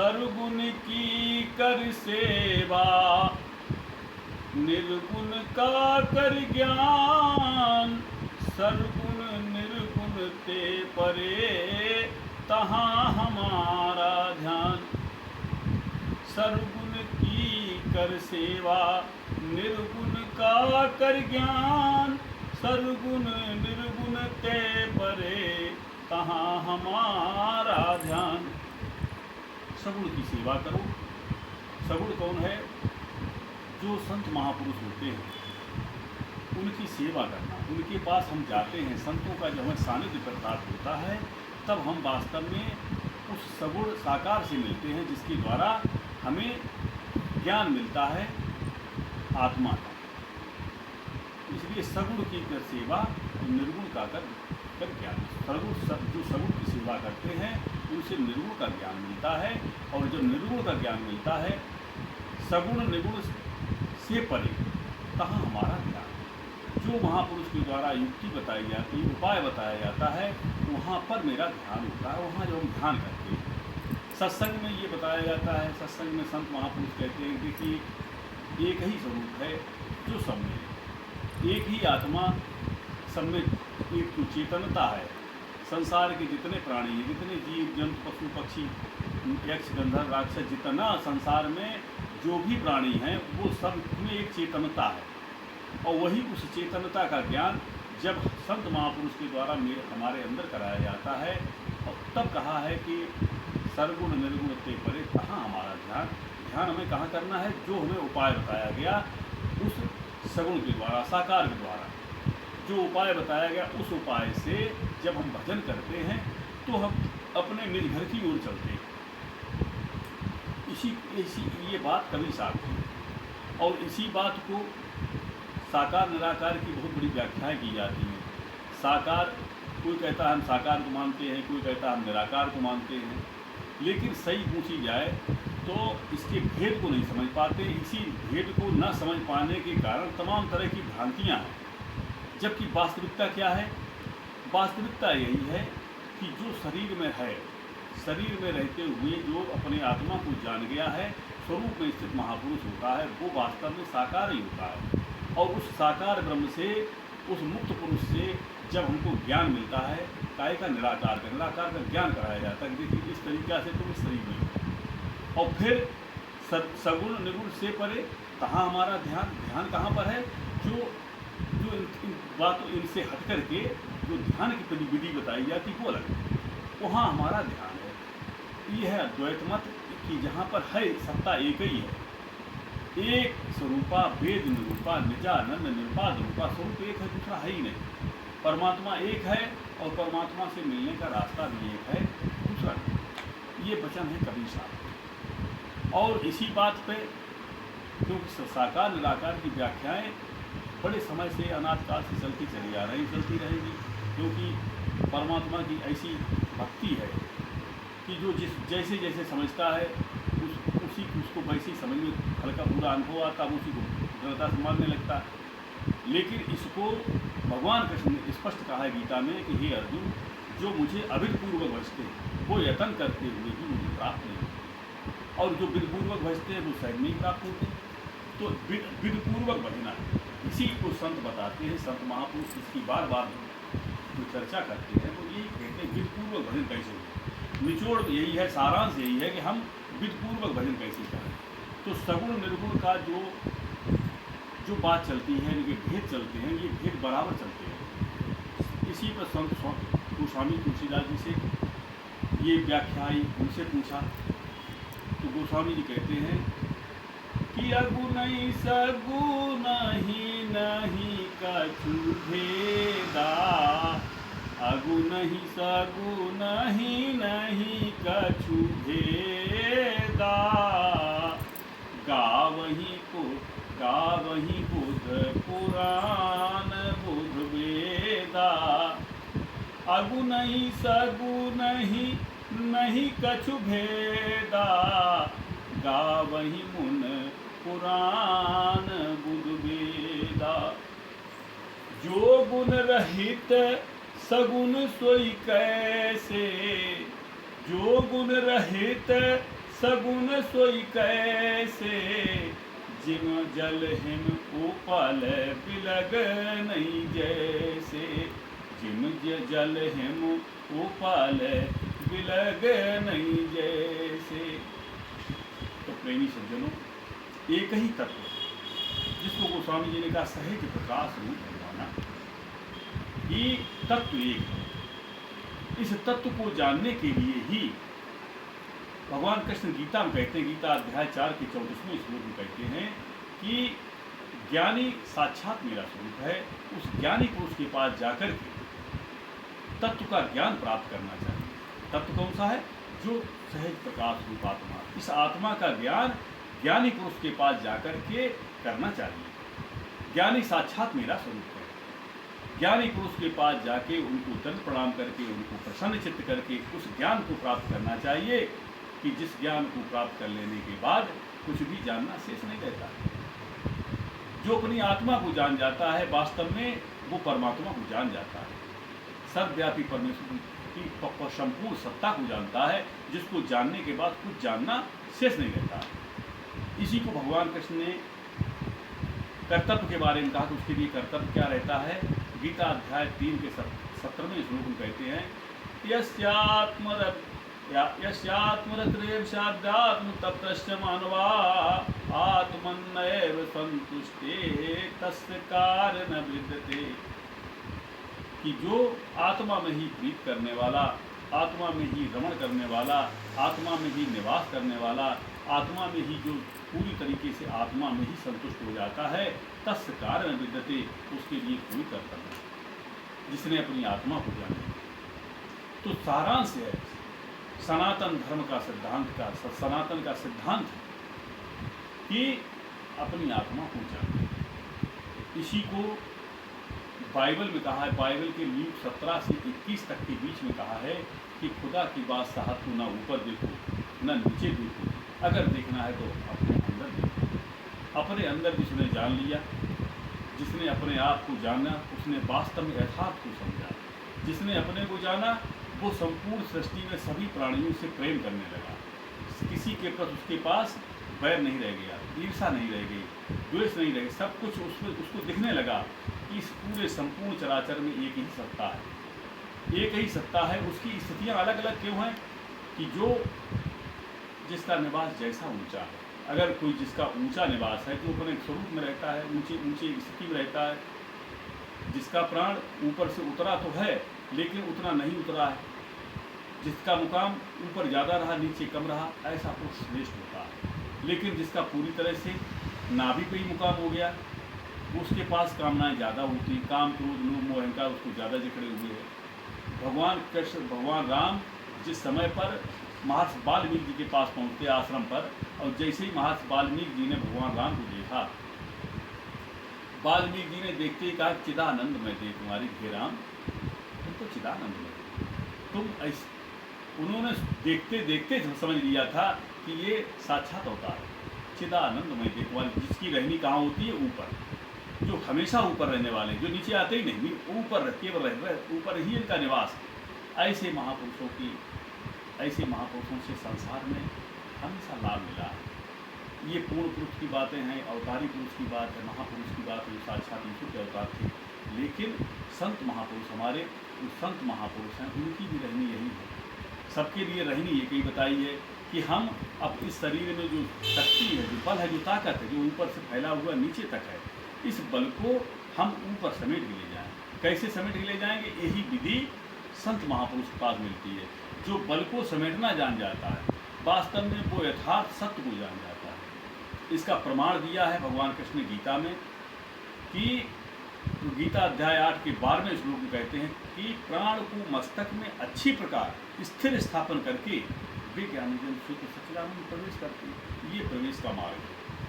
सर्वगुण की कर सेवा, निर्गुण का कर ज्ञान। सर्वगुण निर्गुण ते परे, तहाँ हमारा ध्यान। सर्वगुण की कर सेवा, निर्गुण का कर ज्ञान। सर्वगुण निर्गुण ते परे, तहाँ हमारा ध्यान। सगुण की सेवा करो। सगुण कौन है? जो संत महापुरुष होते हैं उनकी सेवा करना। उनके पास हम जाते हैं, संतों का जब हमें सानिध्य प्राप्त होता है, तब हम वास्तव में उस सगुण साकार से मिलते हैं, जिसके द्वारा हमें ज्ञान मिलता है आत्मा का। इसलिए सगुण की कर सेवा, निर्गुण का कर ज्ञान। जो सगुण की सेवा करते हैं उनसे निर्गुण का ज्ञान मिलता है, और जब निर्गुण का ज्ञान मिलता है, सगुण निर्गुण से परे, तहाँ हमारा ध्यान। जो महापुरुष के द्वारा युक्ति बताई जाती है, उपाय बताया जाता है, वहाँ पर मेरा ध्यान होता है। वहाँ जब हम ध्यान करते हैं, सत्संग में ये बताया जाता है, सत्संग में संत महापुरुष कहते हैं कि देखिए एक ही स्वरूप है जो सब में है, एक ही आत्मा सब में, एक तो चेतनता है। संसार के जितने प्राणी हैं, जितने जीव जंतु पशु पक्षी यक्ष गंधर्व राक्षस, जितना संसार में जो भी प्राणी हैं, वो सब में एक चेतनता है। और वही उस चेतनता का ज्ञान जब संत महापुरुष के द्वारा हमारे अंदर कराया जाता है, और तब कहा है कि सर्वगुण निर्गुण ते परे, कहाँ हमारा ध्यान। ध्यान हमें कहाँ करना है? जो हमें उपाय बताया गया उस सगुण के द्वारा, साकार के द्वारा जो उपाय बताया गया, उस उपाय से जब हम भजन करते हैं तो हम अपने निज घर की ओर चलते हैं। इसी ये बात कभी साफ थी, और इसी बात को साकार निराकार की बहुत बड़ी व्याख्याएं की जाती हैं। साकार, कोई कहता है हम साकार को मानते हैं, कोई कहता है हम निराकार को मानते हैं, लेकिन सही पूछी जाए तो इसके भेद को नहीं समझ पाते। इसी भेद को न समझ पाने के कारण तमाम तरह की भ्रांतियाँ हैं। जबकि वास्तविकता क्या है? वास्तविकता यही है कि जो शरीर में है, शरीर में रहते हुए जो अपने आत्मा को जान गया है, स्वरूप में स्थित महापुरुष होता है, वो वास्तव में साकार ही होता है। और उस साकार ब्रह्म से, उस मुक्त पुरुष से जब हमको ज्ञान मिलता है, काय का निराकार का ज्ञान कराया जाता है कि देखिए इस तरीक़ा से तुम इस शरीर में हो। और फिर सगुण निर्गुण से परे, कहाँ हमारा ध्यान। ध्यान कहाँ पर है? जो इन बातों इनसे हट करके जो ध्यान की विधि बताई जाती वो अलग है, वहाँ हमारा ध्यान है। ये है अद्वैत मत कि जहाँ पर है सत्ता एक ही है, एक स्वरूपा वेद निरूपा निजानंद निरुपाद रूपा। स्वरूप एक है, दूसरा है ही नहीं। परमात्मा एक है, और परमात्मा से मिलने का रास्ता भी एक है, दूसरा नहीं। ये वचन है कबीर साहब। और इसी बात पे क्योंकि साकार निराकार की व्याख्याएं बड़े समय से अनाथ काल से चलती चली आ रही, चलती रहेगी, क्योंकि परमात्मा की ऐसी भक्ति है कि जो जैसे जैसे समझता है उसी उसको वैसे ही समझ में हल्का पूरा अनुभव आता है, उसी को दृढ़ता से मानने लगता है। लेकिन इसको भगवान कृष्ण ने स्पष्ट कहा है गीता में कि हे अर्जुन, जो मुझे अविधपूर्वक भजते वो यत्न करते हुए भी मुझे प्राप्त नहीं होते, और जो विधपूर्वक भजते हैं वो शायद नहीं प्राप्त होते। तो विधपूर्वक भजना है, इसी को संत बताते हैं। संत महापुरुष इसकी बार बार जो चर्चा करते हैं वो यही कहते हैं विधपूर्वक भजन कैसे हो। निचोड़ यही है, सारांश यही है कि हम विधपूर्वक भजन कैसे करें। तो सगुण निर्गुण का जो बात चलती है, इनके भेद चलते हैं, ये भेद बराबर चलते हैं। इसी पर संत गोस्वामी तुलसीदास जी से ये व्याख्या आई, उनसे पूछा तो गोस्वामी जी कहते हैं कि अगुन सगुन ही नहीं कछु भेदा, अगुन सगुन ही नहीं कछु भेदा। गावही बुध पुराण बुध वेदा, अगुन सगुन ही नहीं कछु भेदा। गावही मुन पुराण बुध वेदा। जो गुण रहित सगुण सोई कैसे, जो गुण रहित सगुन सोई कैसे, जिम जल हिम उपल बिलग नहीं जैसे, जिम जल हिम उपल बिलग नहीं जैसे। तो प्रेमी सज्जनों, एक ही तत्व जिसको गोस्वामी जी ने कहा सहज प्रकाश रूप भगवाना, ये तत्व एक है। इस तत्व को जानने के लिए ही भगवान कृष्ण गीता में कहते हैं, गीता अध्याय 4 के 34वें श्लोक में कहते हैं कि ज्ञानी साक्षात मेरा स्वरूप है। उस ज्ञानी पुरुष के पास जाकर के तत्व का ज्ञान प्राप्त करना चाहिए। तत्व कौन सा है? जो सहज प्रकाश रूप आत्मा। इस आत्मा का ज्ञान ज्ञानी पुरुष के पास जाकर के करना चाहिए। ज्ञानी साक्षात मेरा स्वरूप है। ज्ञानी पुरुष के पास जाके उनको दंड प्रणाम करके, उनको प्रसन्न चित्त करके उस ज्ञान को प्राप्त करना चाहिए कि जिस ज्ञान को प्राप्त कर लेने के बाद कुछ भी जानना शेष नहीं रहता। जो अपनी आत्मा को जान जाता है, वास्तव में वो परमात्मा को जान जाता है। सर्वव्यापी परमेश्वर की संपूर्ण सत्ता को जानता है, जिसको जानने के बाद कुछ जानना शेष नहीं रहता। इसी को भगवान कृष्ण ने कर्तव्य के बारे में कहा कि उसके लिए कर्तव्य क्या रहता है। गीता अध्याय 3 के 17वें श्लोक में कहते हैं, यस्यात्मरतिरेवशाद्यात्मतप्तश्च मानवा आत्मन्नेव संतुष्टे तस्य कार्य न विद्यते। कि जो आत्मा में ही प्रीत करने वाला, आत्मा में ही रमण करने वाला, आत्मा में ही निवास करने वाला, आत्मा में ही जो पूरी तरीके से आत्मा में ही संतुष्ट हो जाता है, तस्य कार्य न विद्यते, उसके लिए कोई कर्तव्य नहीं, जिसने अपनी आत्मा को जाना। तो सारांश है सनातन धर्म का सिद्धांत का, सनातन का सिद्धांत है कि अपनी आत्मा को जाने। इसी को बाइबल में कहा है, बाइबल के ल्यूक 17 से 21 तक के बीच में कहा है कि खुदा की बात साहब को ना ऊपर देखो ना नीचे देखो, अगर देखना है तो अपने अंदर देखो। अपने अंदर जिसने जान लिया, जिसने अपने आप को जाना, उसने वास्तव में यथार्थ को समझा। जिसने अपने को जाना, वो संपूर्ण सृष्टि में सभी प्राणियों से प्रेम करने लगा। किसी के प्रति उसके पास वैर नहीं रह गया, ईर्षा नहीं रह गई, द्वेष नहीं रह गई। सब कुछ उसको दिखने लगा कि इस पूरे संपूर्ण चराचर में एक ही सत्ता है, एक ही सत्ता है। उसकी स्थितियाँ अलग अलग क्यों हैं? कि जो जिसका निवास जैसा ऊंचा है, अगर कोई जिसका ऊंचा निवास है तो अपने स्वरूप में रहता है, ऊंची स्थिति में रहता है। जिसका प्राण ऊपर से उतरा तो है लेकिन उतना नहीं उतरा है, जिसका मुकाम ऊपर ज़्यादा रहा नीचे कम रहा, ऐसा पुरुष श्रेष्ठ होता है। लेकिन जिसका पूरी तरह से नाभि पे ही मुकाम हो गया, उसके पास कामनाएं ज़्यादा होती, काम क्रोध लोभ मोह अहंकार उसको ज़्यादा जकड़े हुए हैं। भगवान कृष्ण, भगवान राम जिस समय पर महर्षि वाल्मीकि जी के पास पहुँचते आश्रम पर, और जैसे ही महर्षि वाल्मीकि जी ने भगवान राम को देखा, वाल्मीकि जी ने देखते ही कहा, चिदानंद में दे तुम्हारी हे राम, तुम तो चिदानंद में तुम ऐसे। उन्होंने देखते देखते समझ लिया था कि ये साक्षात होता है। चिदानंद में दे तुम्हारी, जिसकी रहनी कहाँ होती है? ऊपर, जो हमेशा ऊपर रहने वाले, जो नीचे आते ही नहीं, ऊपर केवल रह ऊपर ही इनका निवास। ऐसे महापुरुषों की, ऐसे महापुरुषों से संसार में हमेशा लाभ मिला है। ये पूर्ण पुरुष की बातें हैं, अवतारी पुरुष की बात है, महापुरुष की बात है, जो साक्षात ईश्वर के अवतार थे। लेकिन संत महापुरुष, हमारे जो संत महापुरुष हैं, उनकी भी रहनी यही है। सबके लिए रहनी एक ही बताई है कि हम अब इस शरीर में जो शक्ति है, जो बल है, जो ताकत है, जो ऊपर से फैला हुआ नीचे तक है, इस बल को हम ऊपर समेट के ले जाएं। कैसे समेट के ले जाएंगे? यही विधि संत महापुरुष के पास मिलती है। जो बल को समेटना जान जाता है, वास्तव में वो यथार्थ सत्य को जान जाता है। इसका प्रमाण दिया है भगवान कृष्ण गीता में कि गीता अध्याय 8 के 12वें श्लोक में कहते हैं कि प्राण को मस्तक में अच्छी प्रकार स्थिर स्थापन करके वे ज्ञानी जन शुद्ध सच्चिदानंद में प्रवेश करते हैं। ये प्रवेश का मार्ग है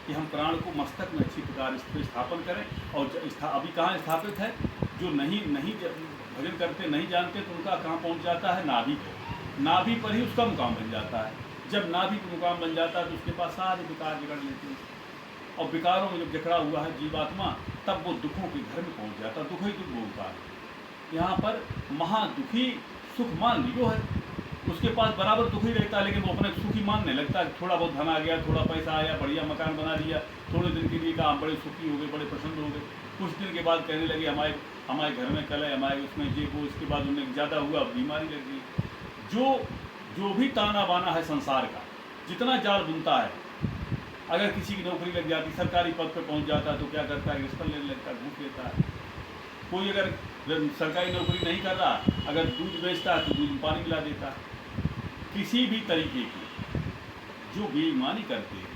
कि हम प्राण को मस्तक में अच्छी प्रकार स्थिर स्थापन करें। और अभी कहाँ स्थापित है? जो नहीं भजन करते, नहीं जानते, तो उनका कहाँ पहुँच जाता है? नाभि पर। नाभि पर ही उसका मुकाम बन जाता है। जब नाभि पर मुकाम बन जाता है तो उसके पास सारे विकार जकड़ लेते हैं, और विकारों में जब जकड़ा हुआ है जीवात्मा, तब वो दुखों के घर में पहुँच जाता है। दुख ही दुख बोलता है। यहाँ पर महादुखी सुख मान लियो है, उसके पास बराबर दुख ही रहता है, लेकिन वो अपने सुखी मानने लगता है। थोड़ा बहुत धन आ गया, थोड़ा पैसा आया, बढ़िया मकान बना लिया, थोड़े दिन के लिए कहा हम बड़े सुखी हो गए, बड़े प्रसन्न हो गए। कुछ दिन के बाद कहने लगे हमारे हमारे घर में कल है, हमारे उसमें ये वो। इसके बाद उन्हें ज़्यादा हुआ, बीमारी लग गई। जो जो भी ताना बाना है संसार का, जितना जाल बुनता है, अगर किसी की नौकरी लग जाती, सरकारी पद पर पहुंच जाता है तो क्या करता है, रिश्वत लेने लगता है, घूस लेता है। कोई अगर सरकारी नौकरी नहीं कर रहा, अगर दूध बेचता है तो दूध में पानी मिला देता है। किसी भी तरीके की जो बेईमानी करते हैं,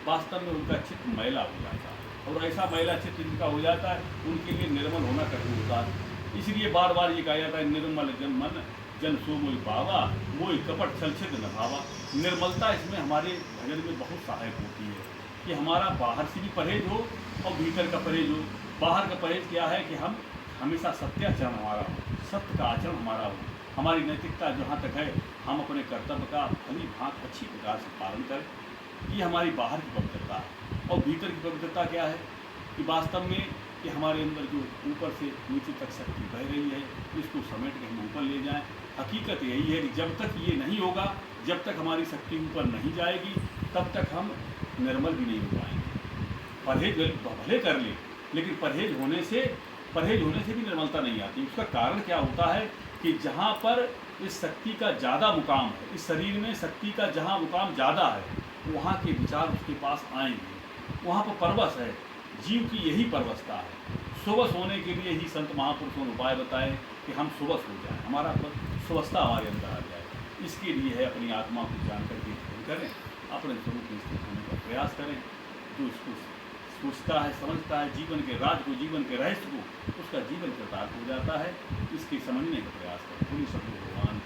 वास्तव में उनका चित्त मैला हो जाता है, और ऐसा मैला चित्त जिनका हो जाता है उनके लिए निर्मल होना कठिन होता है। इसलिए बार बार ये कहा जाता है, निर्मल जन मन जन सो मोहि पावा, मोहि कपट छल छिद्र न भावा। निर्मलता इसमें हमारे भजन में बहुत सहायक होती है कि हमारा बाहर से भी परहेज हो और भीतर का परहेज हो। बाहर का परहेज क्या है कि हम हमेशा सत्याचरण हमारा हो, सत्य का आचरण हमारा हो, हमारी नैतिकता जहाँ तक है हम अपने कर्तव्य का भली भांति अच्छी प्रकार से पालन करें। ये हमारी बाहर की पवित्रता है। और भीतर की पवित्रता क्या है कि वास्तव में कि हमारे अंदर जो ऊपर से नीचे तक शक्ति बह रही है, इसको समेट के हम ऊपर ले जाएं। हकीकत यही है कि जब तक ये नहीं होगा, जब तक हमारी शक्ति ऊपर नहीं जाएगी, तब तक हम निर्मल भी नहीं हो पाएंगे। परहेज भले कर ले, लेकिन परहेज होने से भी निर्मलता नहीं आती। उसका कारण क्या होता है कि जहाँ पर इस शक्ति का ज़्यादा मुकाम है, इस शरीर में शक्ति का जहाँ मुकाम ज़्यादा है, वहाँ के विचार उसके पास आएंगे। वहाँ पर परवश है, जीव की यही परवशता है। सुवश होने के लिए ही संत महापुरुषों ने उपाय बताए कि हम सुवश हो जाएं, हमारा सुवस्था हमारे अंदर आ जाए। इसके लिए है अपनी आत्मा को जान करके करें, अपने स्वरूप में स्थित होने का प्रयास करें। जो इसको सोचता है, समझता है, जीवन के राज को, जीवन के रहस्य को, उसका जीवन कृतार्थ हो जाता है। इसके समझने का प्रयास करें। पूरी सब भगवान